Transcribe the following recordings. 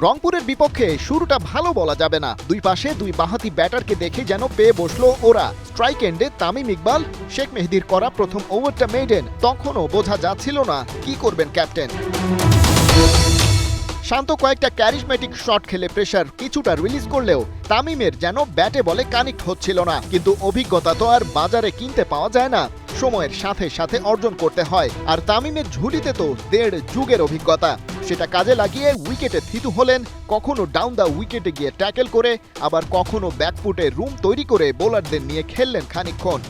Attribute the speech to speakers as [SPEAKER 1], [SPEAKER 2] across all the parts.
[SPEAKER 1] রংপুরের বিপক্ষে শুরুটা ভালো বলা যাবে না। দুই পাশে দুই বাঁহাতি ব্যাটারকে দেখে যেন পেয়ে বসলো ওরা। স্ট্রাইক এন্ডে তামিম ইকবাল, শেখ মেহেদীর করা প্রথম ওভারটা মেইডেন। তখনও বোঝা যাচ্ছিল না কি করবেন ক্যাপ্টেন। শান্ত কয়েকটা ক্যারিশমেটিক শট খেলে প্রেসার কিছুটা রিলিজ করলেও তামিমের যেন ব্যাটে বলে কানেক্ট হচ্ছিল না। কিন্তু অভিজ্ঞতা তো আর বাজারে কিনতে পাওয়া যায় না, সময়ের সাথে সাথে অর্জন করতে হয়। আর তামিমের ঝুলিতে তো 1.5 যুগের অভিজ্ঞতা, সেটা কাজে লাগিয়ে উইকেটে থিতু হলেন। কখনো ডাউন দ্য উইকেটে গিয়ে ট্যাকেল করে, আবার কখনো ব্যাকফুটে রুম তৈরি করে বোলারদের নিয়ে খেললেন খানিকক্ষণ।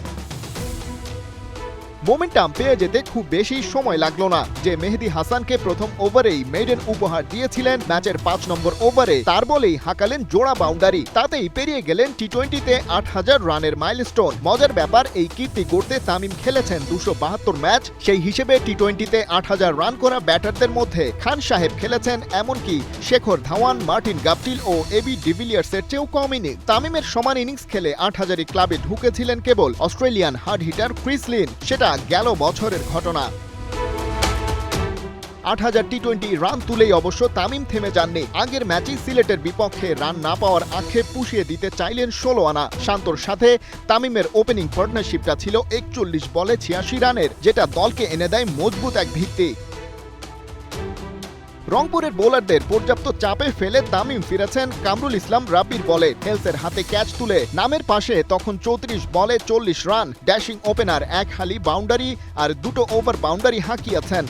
[SPEAKER 1] মোমেন্টাম পেয়ে যেতে খুব বেশি সময় লাগলো না। যে মেহেদী হাসানকে প্রথম ওভারেই মেইডেন উপহার দিয়েছিলেন, ম্যাচের 5 নম্বর ওভারে তার বলেই হাঁকালেন জোড়া বাউন্ডারি। তাতেই পেরিয়ে গেলেন টি-20তে 8,000 রানের মাইলস্টোন। মজার ব্যাপার, এই কীর্তি গড়তে তামিম খেলেছেন 272 ম্যাচ। সেই হিসেবে টি-20তে 8,000 রান করা ব্যাটারদের মধ্যে খান সাহেব খেলেছেন এমনকি শেখর ধাওয়ান, মার্টিন গাপটিল ও এবি ডিভিলিয়ার্সের চেয়েও কম ইনিংস। তামিমের সমান ইনিংস খেলে 8,000 ক্লাবে ঢুকেছিলেন কেবল Australian hard hitter Chris Lynn. সেটা গেল বছরের ঘটনা। 8,000 টি-20 রান তুলেই অবশ্য তামিম থেমে যাননি। আগের ম্যাচেই সিলেটের বিপক্ষে রান না পাওয়ার আক্ষেপ পুষিয়ে দিতে চাইলেন 16 আনা। শান্তর সাথে তামিমের ওপেনিং পার্টনারশিপটা ছিল 41 বলে 86 রানের, যেটা দলকে এনে দেয় মজবুত এক ভিত্তি। রংপুরের বোলারদের পর্যাপ্ত চাপে ফেলে তামিম ফিরেছেন কামরুল ইসলাম রাব্বির বলে। হেলসের হাতে ক্যাচ তুলে নামের পাশে তখন 34 বলে 40 রান। ড্যাশিং ওপেনার এক হালি বাউন্ডারি আর 2 ওভার বাউন্ডারি হাঁকিয়েছেন।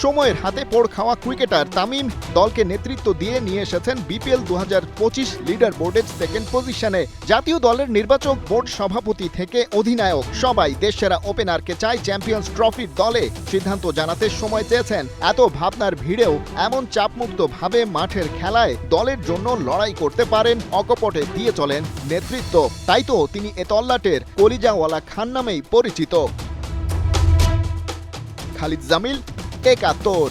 [SPEAKER 1] সময়ের হাতে পোড় খাওয়া ক্রিকেটার তামিম দলকে নেতৃত্ব দিয়ে নিয়ে এসেছেন বিপিএল 2025 লিডার বোর্ডের সেকেন্ড পজিশনে। জাতীয় দলের নির্বাচক বোর্ড সভাপতি থেকে অধিনায়ক সবাই দেশসেরা ওপেনারকে চায় চ্যাম্পিয়ন্স ট্রফির দলে। সিদ্ধান্ত জানাতে সময় চেয়েছেন। এত ভাবনার ভিড়েও এমন চাপমুক্ত ভাবে মাঠের খেলায় দলের জন্য লড়াই করতে পারেন, অকপটে দিয়ে চলেন নেতৃত্ব। তাই তো তিনি এ তল্লাটের কলিজাওয়ালা খান নামেই পরিচিত। খালিদ জামিল, 71।